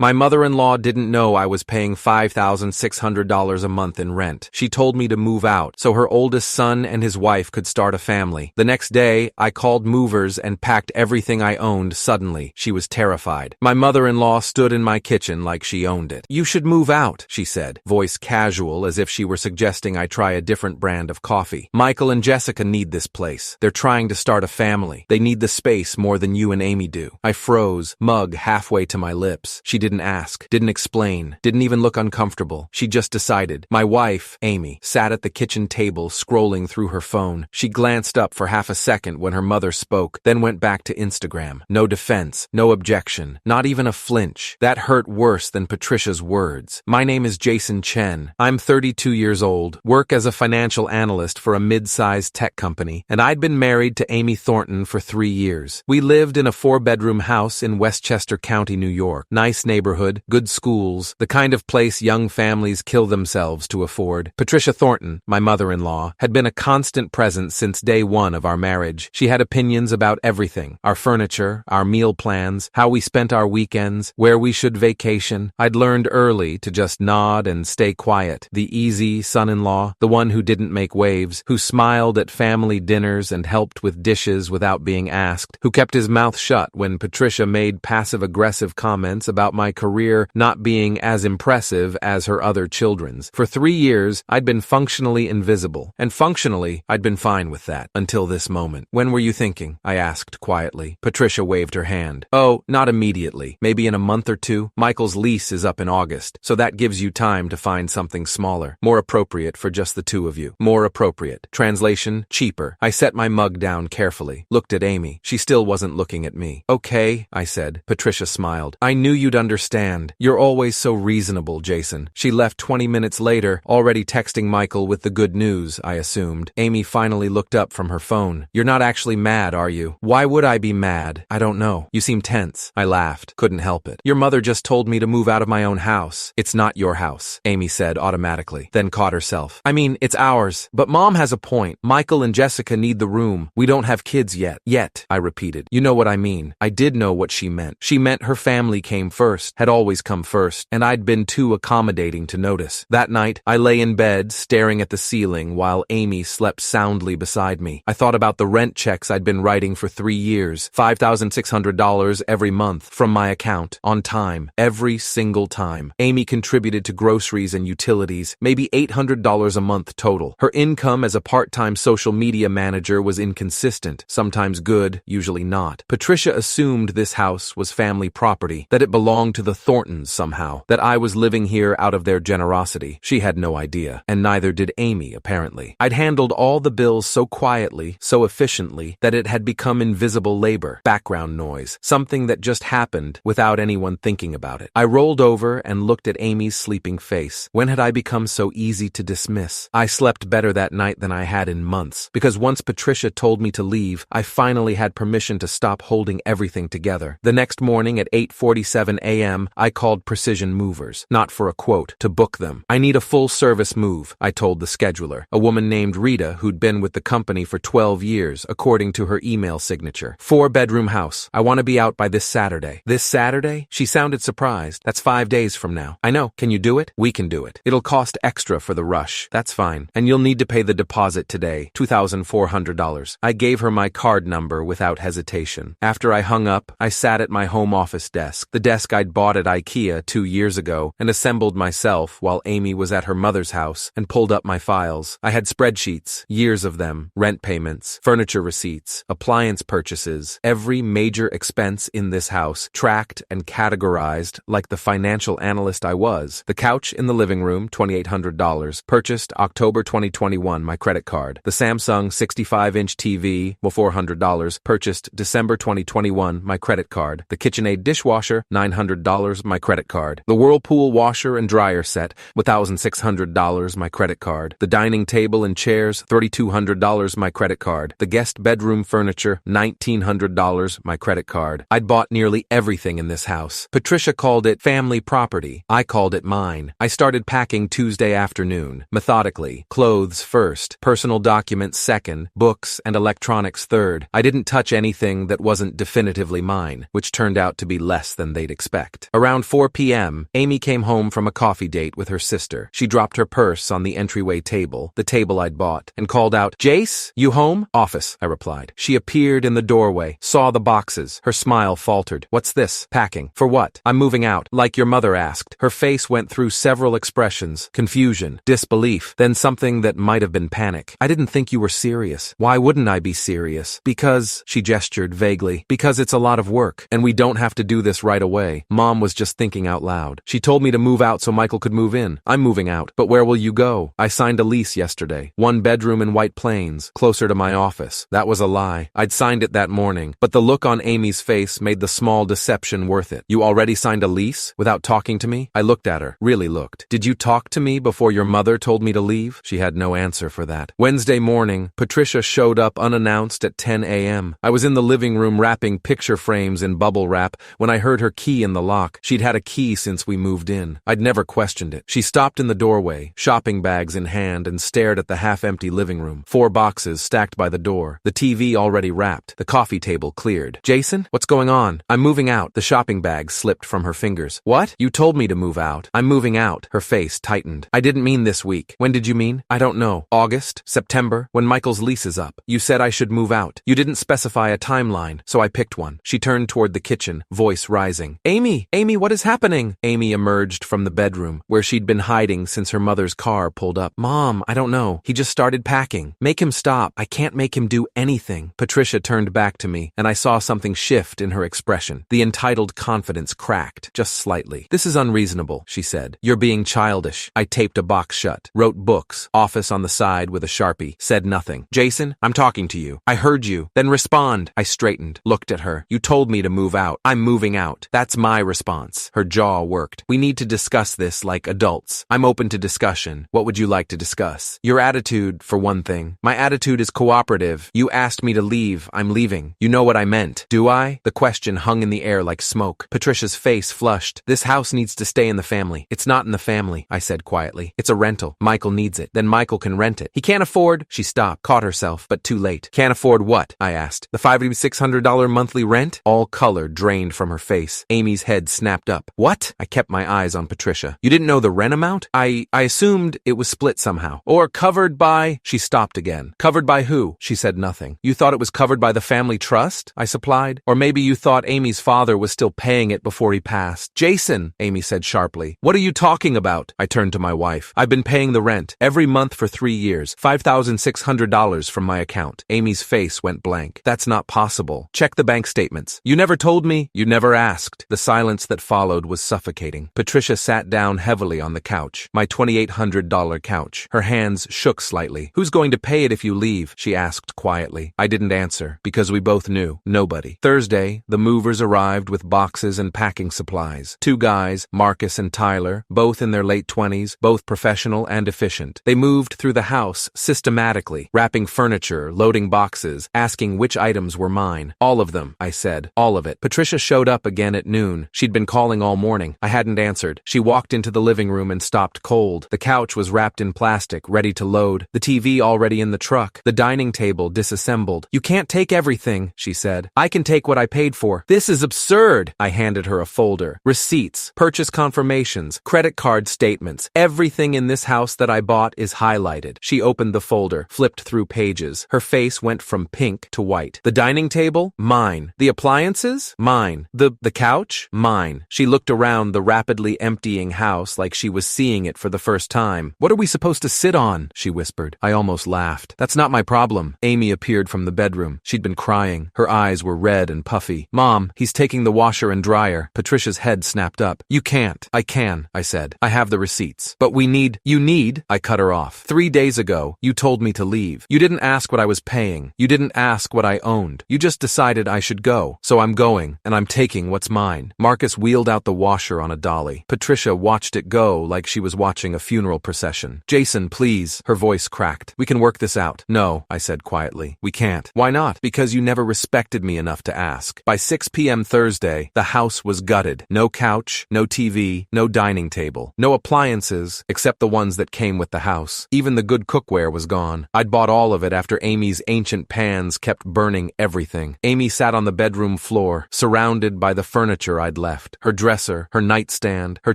My mother-in-law didn't know I was paying $5,600 a month in rent. She told me to move out so her oldest son and his wife could start a family. The next day, I called movers and packed everything I owned suddenly. She was terrified. My mother-in-law stood in my kitchen like she owned it. "You should move out," she said, voice casual as if she were suggesting I try a different brand of coffee. "Michael and Jessica need this place. They're trying to start a family. They need the space more than you and Amy do." I froze, mug halfway to my lips. She didn't ask, didn't explain, didn't even look uncomfortable. She just decided. My wife, Amy, sat at the kitchen table scrolling through her phone. She glanced up for half a second when her mother spoke, then went back to Instagram. No defense, no objection, not even a flinch. That hurt worse than Patricia's words. "My name is Jason Chen. I'm 32 years old, work as a financial analyst for a mid-sized tech company, and I'd been married to Amy Thornton for 3 years. We lived in a 4-bedroom house in Westchester County, New York. Nice neighborhood, good schools, the kind of place young families kill themselves to afford. Patricia Thornton, my mother-in-law, had been a constant presence since day one of our marriage. She had opinions about everything, our furniture, our meal plans, how we spent our weekends, where we should vacation. I'd learned early to just nod and stay quiet. The easy son-in-law, the one who didn't make waves, who smiled at family dinners and helped with dishes without being asked, who kept his mouth shut when Patricia made passive-aggressive comments about my career not being as impressive as her other children's. For 3 years, I'd been functionally invisible, and functionally, I'd been fine with that, until this moment. "When were you thinking?" I asked quietly. Patricia waved her hand. "Oh, not immediately. Maybe in a month or two. Michael's lease is up in August, so that gives you time to find something smaller, more appropriate for just the two of you. More appropriate. Translation, cheaper." I set my mug down carefully, looked at Amy. She still wasn't looking at me. "Okay," I said. Patricia smiled. "I knew you'd understand. You're always so reasonable, Jason." She left 20 minutes later, already texting Michael with the good news, I assumed. Amy finally looked up from her phone. "You're not actually mad, are you?" "Why would I be mad? I don't know. You seem tense." I laughed. Couldn't help it. "Your mother just told me to move out of my own house." "It's not your house," Amy said automatically, then caught herself. "I mean, it's ours. But Mom has a point. Michael and Jessica need the room. We don't have kids yet." "Yet," I repeated. "You know what I mean." I did know what she meant. She meant her family came first, had always come first, and I'd been too accommodating to notice. That night, I lay in bed, staring at the ceiling while Amy slept soundly beside me. I thought about the rent checks I'd been writing for 3 years, $5,600 every month, from my account, on time, every single time. Amy contributed to groceries and utilities, maybe $800 a month total. Her income as a part-time social media manager was inconsistent, sometimes good, usually not. Patricia assumed this house was family property, that it belonged to the Thorntons somehow, that I was living here out of their generosity. She had no idea, and neither did Amy, apparently. I'd handled all the bills so quietly, so efficiently, that it had become invisible labor, background noise, something that just happened without anyone thinking about it. I rolled over and looked at Amy's sleeping face. When had I become so easy to dismiss? I slept better that night than I had in months, because once Patricia told me to leave, I finally had permission to stop holding everything together. The next morning at 8:47 a.m., I called Precision Movers, not for a quote, to book them. "I need a full-service move," I told the scheduler, a woman named Rita who'd been with the company for 12 years, according to her email signature. 4-bedroom house. I want to be out by this Saturday." "This Saturday?" She sounded surprised. "That's 5 days from now." "I know. Can you do it?" "We can do it. It'll cost extra for the rush." "That's fine. And you'll need to pay the deposit today, $2,400. I gave her my card number without hesitation. After I hung up, I sat at my home office desk, the desk I'd bought at IKEA 2 years ago, and assembled myself while Amy was at her mother's house, and pulled up my files. I had spreadsheets, years of them, rent payments, furniture receipts, appliance purchases, every major expense in this house, tracked and categorized like the financial analyst I was. The couch in the living room, $2,800, purchased October 2021, my credit card. The Samsung 65-inch TV, $400, purchased December 2021, my credit card. The KitchenAid dishwasher, $900, my credit card. The Whirlpool washer and dryer set, $1,600, my credit card. The dining table and chairs, $3,200, my credit card. The guest bedroom furniture, $1,900, my credit card. I'd bought nearly everything in this house. Patricia called it family property. I called it mine. I started packing Tuesday afternoon, methodically. Clothes first, personal documents second, books and electronics third. I didn't touch anything that wasn't definitively mine, which turned out to be less than they'd expect. respect. Around 4 p.m., Amy came home from a coffee date with her sister. She dropped her purse on the entryway table, the table I'd bought, and called out, "Jace, you home?" "Office," I replied. She appeared in the doorway, saw the boxes. Her smile faltered. "What's this?" "Packing." "For what?" "I'm moving out, like your mother asked." Her face went through several expressions: confusion, disbelief, then something that might have been panic. "I didn't think you were serious." "Why wouldn't I be serious?" "Because," she gestured vaguely, "because it's a lot of work, and we don't have to do this right away." Mom was just thinking out loud. "She told me to move out so Michael could move in." "I'm moving out. But where will you go?" "I signed a lease yesterday. 1 bedroom in White Plains, closer to my office." That was a lie. I'd signed it that morning, but the look on Amy's face made the small deception worth it. "You already signed a lease? Without talking to me?" I looked at her, really looked. "Did you talk to me before your mother told me to leave?" She had no answer for that. Wednesday morning, Patricia showed up unannounced at 10 a.m. I was in the living room wrapping picture frames in bubble wrap when I heard her key in the lock. She'd had a key since we moved in. I'd never questioned it. She stopped in the doorway, shopping bags in hand, and stared at the half-empty living room. 4 boxes stacked by the door, the TV already wrapped, the coffee table cleared. "Jason, what's going on?" "I'm moving out." The shopping bag slipped from her fingers. "What?" "You told me to move out." "I'm moving out." Her face tightened. "I didn't mean this week." "When did you mean?" "I don't know. August? September? When Michael's lease is up. You said I should move out. You didn't specify a timeline, so I picked one." She turned toward the kitchen, voice rising. "Amy! Amy, what is happening?" Amy emerged from the bedroom, where she'd been hiding since her mother's car pulled up. "Mom, I don't know. He just started packing." "Make him stop. I can't make him do anything." Patricia turned back to me, and I saw something shift in her expression. The entitled confidence cracked, just slightly. "This is unreasonable," she said. "You're being childish." I taped a box shut, wrote books, office on the side with a Sharpie, said nothing. "Jason, I'm talking to you. I heard you. Then respond." I straightened, looked at her. "You told me to move out. I'm moving out. That's my response." Her jaw worked. "We need to discuss this like adults." "I'm open to discussion. What would you like to discuss?" "Your attitude, for one thing." "My attitude is cooperative. You asked me to leave. I'm leaving. You know what I meant." "Do I?" The question hung in the air like smoke. Patricia's face flushed. "This house needs to stay in the family." "It's not in the family," I said quietly. "It's a rental. Michael needs it. Then Michael can rent it." "He can't afford—" She stopped, caught herself, but too late. "Can't afford what?" I asked. "The $5,600 monthly rent?" All color drained from her face. Amy's head snapped up. "What?" I kept my eyes on Patricia. "You didn't know the rent amount?" I assumed it was split somehow. "Or covered by—" She stopped again. "Covered by who?" She said nothing. "You thought it was covered by the family trust?" I supplied. "Or maybe you thought Amy's father was still paying it before he passed." "Jason," Amy said sharply. "What are you talking about?" I turned to my wife. "I've been paying the rent every month for 3 years, $5,600 from my account." Amy's face went blank. "That's not possible. Check the bank statements." "You never told me." "You never asked." The silence that followed was suffocating. Patricia sat down heavily on the couch, my $2,800 couch. Her hands shook slightly. "Who's going to pay it if you leave?" she asked quietly. I didn't answer, because we both knew. Nobody. Thursday, the movers arrived with boxes and packing supplies. 2 guys, Marcus and Tyler, both in their late 20s, both professional and efficient. They moved through the house systematically, wrapping furniture, loading boxes, asking which items were mine. "All of them," I said. "All of it." Patricia showed up again at noon. She'd been calling all morning. I hadn't answered. She walked into the living room and stopped cold. The couch was wrapped in plastic, ready to load. The TV already in the truck. The dining table disassembled. "You can't take everything," she said. "I can take what I paid for." "This is absurd." I handed her a folder. Receipts, purchase confirmations, credit card statements. Everything in this house that I bought is highlighted. She opened the folder, flipped through pages. Her face went from pink to white. "The dining table? Mine. The appliances? Mine. The couch? Mine." She looked around the rapidly emptying house like she was seeing it for the first time. "What are we supposed to sit on?" she whispered. I almost laughed. "That's not my problem." Amy appeared from the bedroom. She'd been crying. Her eyes were red and puffy. "Mom, he's taking the washer and dryer." Patricia's head snapped up. "You can't." "I can," I said. "I have the receipts." "But we need—" "You need?" I cut her off. 3 days ago, you told me to leave. You didn't ask what I was paying. You didn't ask what I owned. You just decided I should go. So I'm going, and I'm taking what's mine." Marcus wheeled out the washer on a dolly. Patricia watched it go like she was watching a funeral procession. "Jason, please." Her voice cracked. "We can work this out." "No," I said quietly. "We can't." "Why not?" "Because you never respected me enough to ask." By 6 p.m. Thursday, the house was gutted. No couch, no TV, no dining table, no appliances, except the ones that came with the house. Even the good cookware was gone. I'd bought all of it after Amy's ancient pans kept burning everything. Amy sat on the bedroom floor, surrounded by the furniture I'd had left. Her dresser, her nightstand, her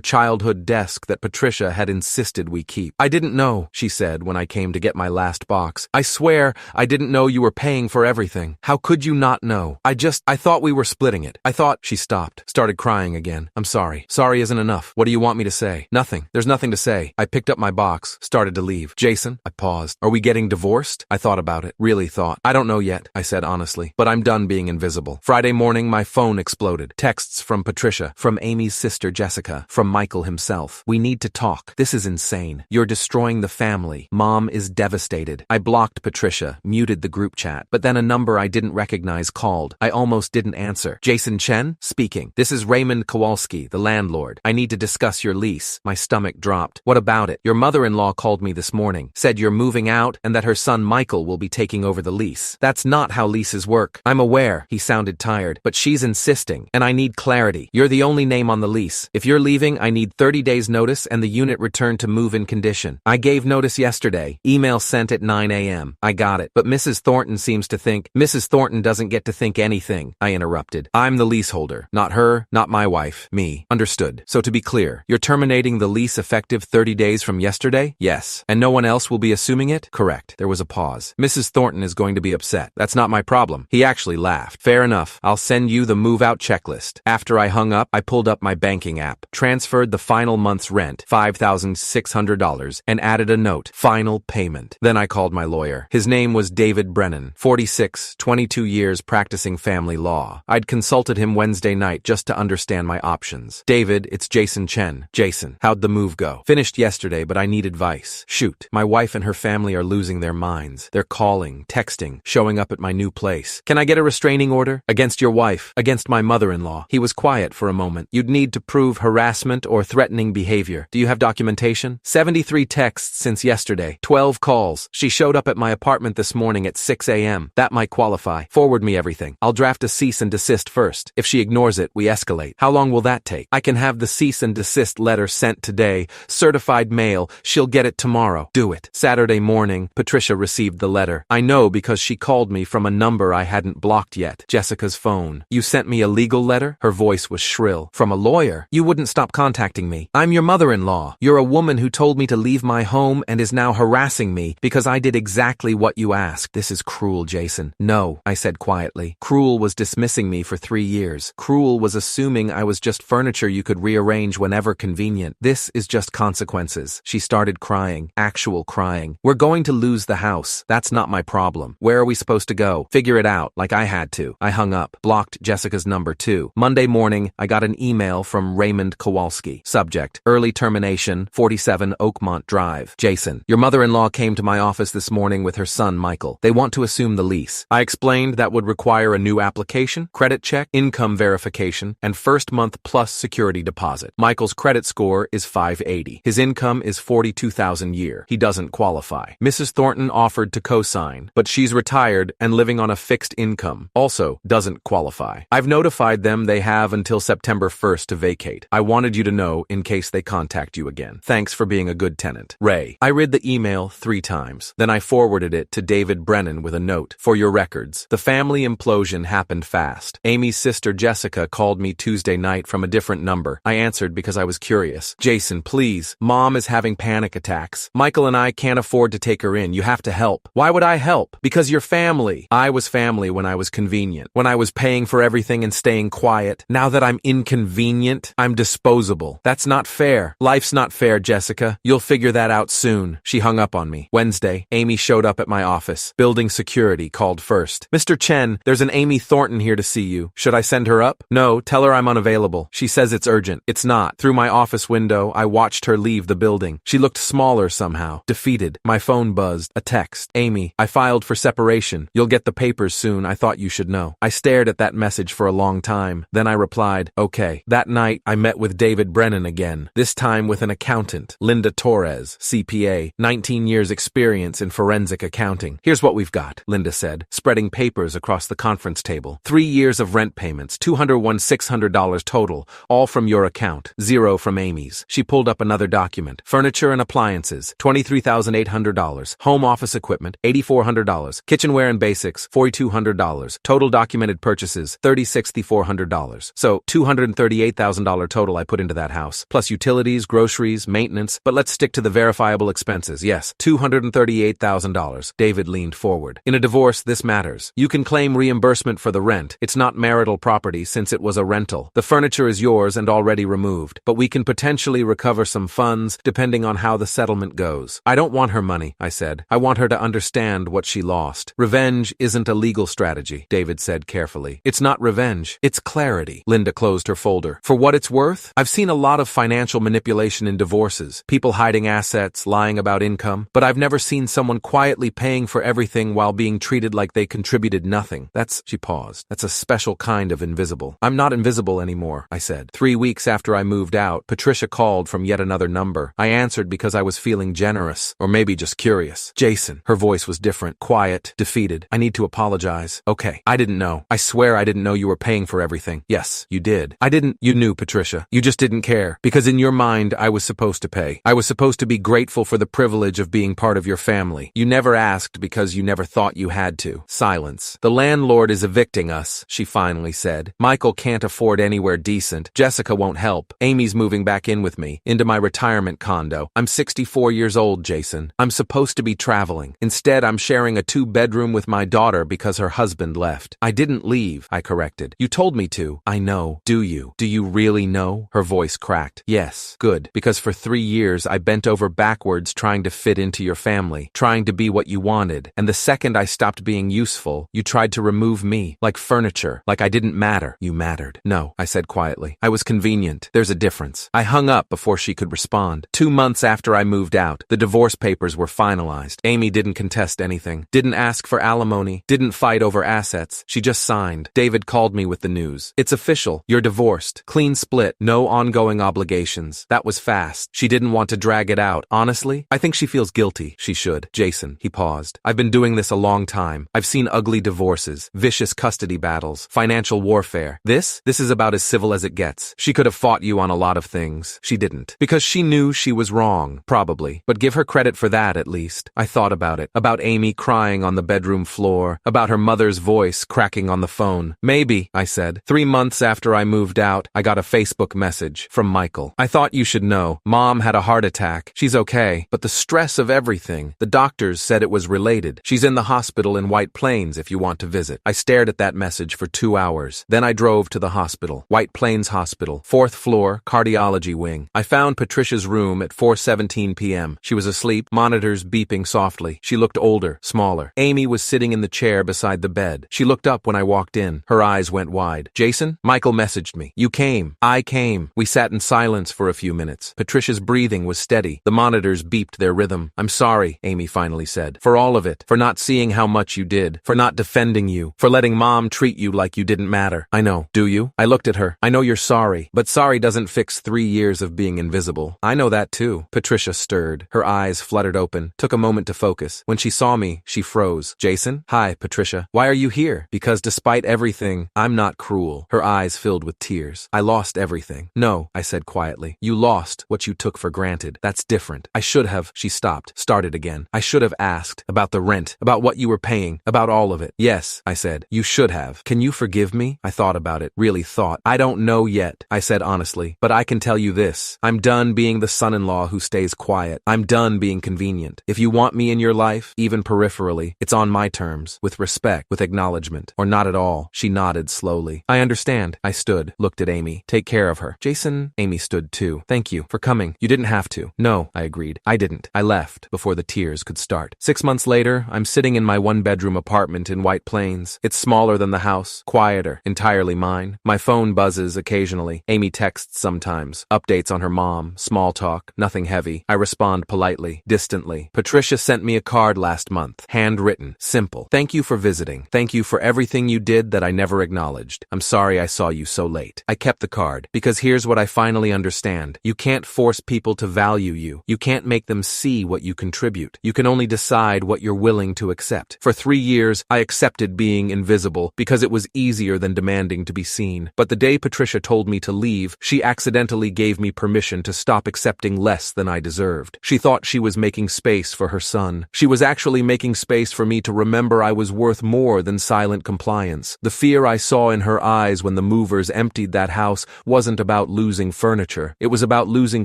childhood desk that Patricia had insisted we keep. "I didn't know," she said when I came to get my last box. "I swear, I didn't know you were paying for everything. How could you not know? I thought we were splitting it. I thought—" She stopped, started crying again. "I'm sorry. Sorry isn't enough. What do you want me to say?" "Nothing. There's nothing to say." I picked up my box, started to leave. "Jason," I paused. "Are we getting divorced?" I thought about it. Really thought. "I don't know yet," I said honestly, "but I'm done being invisible." Friday morning, my phone exploded. Texts from Patricia, from Amy's sister Jessica, from Michael himself. "We need to talk. This is insane. You're destroying the family. Mom is devastated." I blocked Patricia, muted the group chat, but then a number I didn't recognize called. I almost didn't answer. "Jason Chen? Speaking. This is Raymond Kowalski, the landlord. I need to discuss your lease." My stomach dropped. "What about it?" "Your mother-in-law called me this morning, said you're moving out and that her son Michael will be taking over the lease." "That's not how leases work." "I'm aware." He sounded tired. "But she's insisting, and I need clarity. You're the only name on the lease. If you're leaving, I need 30 days notice and the unit returned to move-in condition." "I gave notice yesterday. Email sent at 9 a.m. I got it. But Mrs. Thornton seems to think—" "Mrs. Thornton doesn't get to think anything," I interrupted. "I'm the leaseholder. Not her, not my wife. Me." "Understood. So to be clear, you're terminating the lease effective 30 days from yesterday?" "Yes." "And no one else will be assuming it?" "Correct." There was a pause. "Mrs. Thornton is going to be upset." "That's not my problem." He actually laughed. "Fair enough. I'll send you the move-out checklist." After I hung up, I pulled up my banking app, transferred the final month's rent, $5,600, and added a note, "Final payment." Then I called my lawyer. His name was David Brennan, 46, 22 years practicing family law. I'd consulted him Wednesday night just to understand my options. "David, it's Jason Chen." "Jason, how'd the move go?" "Finished yesterday, but I need advice." "Shoot. My wife and her family are losing their minds. They're calling, texting, showing up at my new place." "Can I get a restraining order?" "Against your wife, against my mother-in-law." He was quiet for a moment. "You'd need to prove harassment or threatening behavior. Do you have documentation?" 73 texts since yesterday, 12 calls. She showed up at my apartment this morning at 6 a.m. That might qualify. Forward me everything. I'll draft a cease and desist first. If she ignores it, we escalate. How long will that take? I can have the cease and desist letter sent today. Certified mail. She'll get it tomorrow. Do it. Saturday morning, Patricia received the letter. I know because she called me from a number I hadn't blocked yet. Jessica's phone. "You sent me a legal letter?" Her voice was shrill. "From a lawyer? You wouldn't stop contacting me. I'm your mother-in-law. You're a woman who told me to leave my home and is now harassing me because I did exactly what you asked." "This is cruel, Jason." "No," I said quietly. "Cruel was dismissing me for 3 years. Cruel was assuming I was just furniture you could rearrange whenever convenient. This is just consequences." She started crying, actual crying. "We're going to lose the house. That's not my problem. Where are we supposed to go? Figure it out, like I had to." I hung up, blocked Jessica's number too. Monday morning, I got an email from Raymond Kowalski. Subject: early termination, 47 Oakmont Drive. "Jason, your mother-in-law came to my office this morning with her son Michael. They want to assume the lease." I explained that would require a new application, credit check, income verification, and first month plus security deposit. Michael's credit score is 580. His income is $42,000 a year. He doesn't qualify. Mrs. Thornton offered to co-sign, but she's retired and living on a fixed income. Also doesn't qualify. I've notified them they have until September 1st to vacate. I wanted you to know in case they contact you again. Thanks for being a good tenant. Ray. I read the email 3 times. Then I forwarded it to David Brennan with a note. "For your records, the family implosion happened fast. Amy's sister Jessica called me Tuesday night from a different number. I answered because I was curious. Jason, please. Mom is having panic attacks. Michael and I can't afford to take her in. You have to help." "Why would I help?" "Because you're family." I was family when I was convenient. When I was paying for everything and staying quiet. Now that I'm inconvenient, I'm disposable. That's not fair. Life's not fair, Jessica. You'll figure that out soon. She hung up on me. Wednesday, Amy showed up at my office. Building security called first. "Mr. Chen, there's an Amy Thornton here to see you. Should I send her up?" "No, tell her I'm unavailable. She says it's urgent." "It's not." Through my office window, I watched her leave the building. She looked smaller somehow, defeated. My phone buzzed. A text. "Amy, I filed for separation. You'll get the papers soon. I thought you should know." I stared at that message for a long time. Then I replied, "Okay." That night, I met with David Brennan again, this time with an accountant, Linda Torres, CPA, 19 years experience in forensic accounting. "Here's what we've got," Linda said, spreading papers across the conference table. 3 years of rent payments, $201,600 total, all from your account, 0 from Amy's. She pulled up another document. Furniture and appliances, $23,800. Home office equipment, $8,400. Kitchenware and basics, $4,200. Total documented purchases, $36,400. So So, $238,000 total I put into that house, plus utilities, groceries, maintenance, but let's stick to the verifiable expenses. Yes, $238,000. David leaned forward. In a divorce, this matters. You can claim reimbursement for the rent. It's not marital property since it was a rental. The furniture is yours and already removed, but we can potentially recover some funds depending on how the settlement goes. I don't want her money, I said. I want her to understand what she lost. Revenge isn't a legal strategy, David said carefully. It's not revenge, it's clarity. Linda closed her folder. For what it's worth, I've seen a lot of financial manipulation in divorces, people hiding assets, lying about income, but I've never seen someone quietly paying for everything while being treated like they contributed nothing. She paused. That's a special kind of invisible. I'm not invisible anymore, I said. 3 weeks after I moved out, Patricia called from yet another number. I answered because I was feeling generous, or maybe just curious. Jason. Her voice was different, quiet, defeated. I need to apologize. Okay. I didn't know. I swear I didn't know you were paying for everything. Yes, you did. I didn't. You knew, Patricia. You just didn't care. Because in your mind, I was supposed to pay. I was supposed to be grateful for the privilege of being part of your family. You never asked because you never thought you had to. Silence. The landlord is evicting us, she finally said. Michael can't afford anywhere decent. Jessica won't help. Amy's moving back in with me, into my retirement condo. I'm 64 years old, Jason. I'm supposed to be traveling. Instead, I'm sharing a 2-bedroom with my daughter because her husband left. I didn't leave, I corrected. You told me to. I know. Do you? Do you really know? Her voice cracked. Yes. Good. Because for 3 years, I bent over backwards trying to fit into your family, trying to be what you wanted. And the second I stopped being useful, you tried to remove me, like furniture, like I didn't matter. You mattered. No, I said quietly. I was convenient. There's a difference. I hung up before she could respond. 2 months after I moved out, the divorce papers were finalized. Amy didn't contest anything, didn't ask for alimony, didn't fight over assets. She just signed. David called me with the news. It's official. You're divorced. Clean split. No ongoing obligations. That was fast. She didn't want to drag it out. Honestly, I think she feels guilty. She should. Jason, he paused. I've been doing this a long time. I've seen ugly divorces, vicious custody battles, financial warfare. This is about as civil as it gets. She could have fought you on a lot of things. She didn't. Because she knew she was wrong, probably. But give her credit for that, at least. I thought about it. About Amy crying on the bedroom floor. About her mother's voice cracking on the phone. Maybe, I said. 3 months after I moved out, I got a Facebook message from Michael. I thought you should know. Mom had a heart attack. She's okay. But the stress of everything. The doctors said it was related. She's in the hospital in White Plains if you want to visit. I stared at that message for 2 hours. Then I drove to the hospital. White Plains Hospital. 4th floor, cardiology wing. I found Patricia's room at 4:17 p.m. She was asleep, monitors beeping softly. She looked older, smaller. Amy was sitting in the chair beside the bed. She looked up when I walked in. Her eyes went wide. Jason? Michael messaged me. You came. I came. We sat in silence for a few minutes. Patricia's breathing was steady. The monitors beeped their rhythm. I'm sorry, Amy finally said. For all of it. For not seeing how much you did. For not defending you. For letting Mom treat you like you didn't matter. I know. Do you? I looked at her. I know you're sorry. But sorry doesn't fix 3 years of being invisible. I know that too. Patricia stirred. Her eyes fluttered open. Took a moment to focus. When she saw me, she froze. Jason? Hi, Patricia. Why are you here? Because despite everything, I'm not cruel. Her eyes filled with tears. I lost everything. No, I said quietly. You lost what you took for granted. That's different. I should have. She stopped. Started again. I should have asked. About the rent. About what you were paying. About all of it. Yes, I said. You should have. Can you forgive me? I thought about it. Really thought. I don't know yet, I said honestly. But I can tell you this. I'm done being the son-in-law who stays quiet. I'm done being convenient. If you want me in your life, even peripherally, it's on my terms. With respect. With acknowledgement. Or not at all. She nodded slowly. I understand. I stood. Looked at Amy. Take care of her. Jason? Amy stood too. Thank you for coming. You didn't have to. No, I agreed. I didn't. I left before the tears could start. 6 months later, I'm sitting in my 1-bedroom apartment in White Plains. It's smaller than the house. Quieter. Entirely mine. My phone buzzes occasionally. Amy texts sometimes. Updates on her mom. Small talk. Nothing heavy. I respond politely. Distantly. Patricia sent me a card last month. Handwritten. Simple. Thank you for visiting. Thank you for everything you did that I never acknowledged. I'm sorry I saw you so late. I kept the card. Because here's what I finally understand. You can't force people to value you. You can't make them see what you contribute. You can only decide what you're willing to accept. For 3 years, I accepted being invisible because it was easier than demanding to be seen. But the day Patricia told me to leave, she accidentally gave me permission to stop accepting less than I deserved. She thought she was making space for her son. She was actually making space for me to remember I was worth more than silent compliance. The fear I saw in her eyes when the movers emptied that house wasn't about losing furniture. It was about losing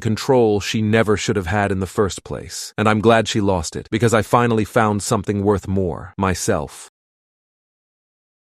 control she never should have had in the first place. And I'm glad she lost it, because I finally found something worth more: myself.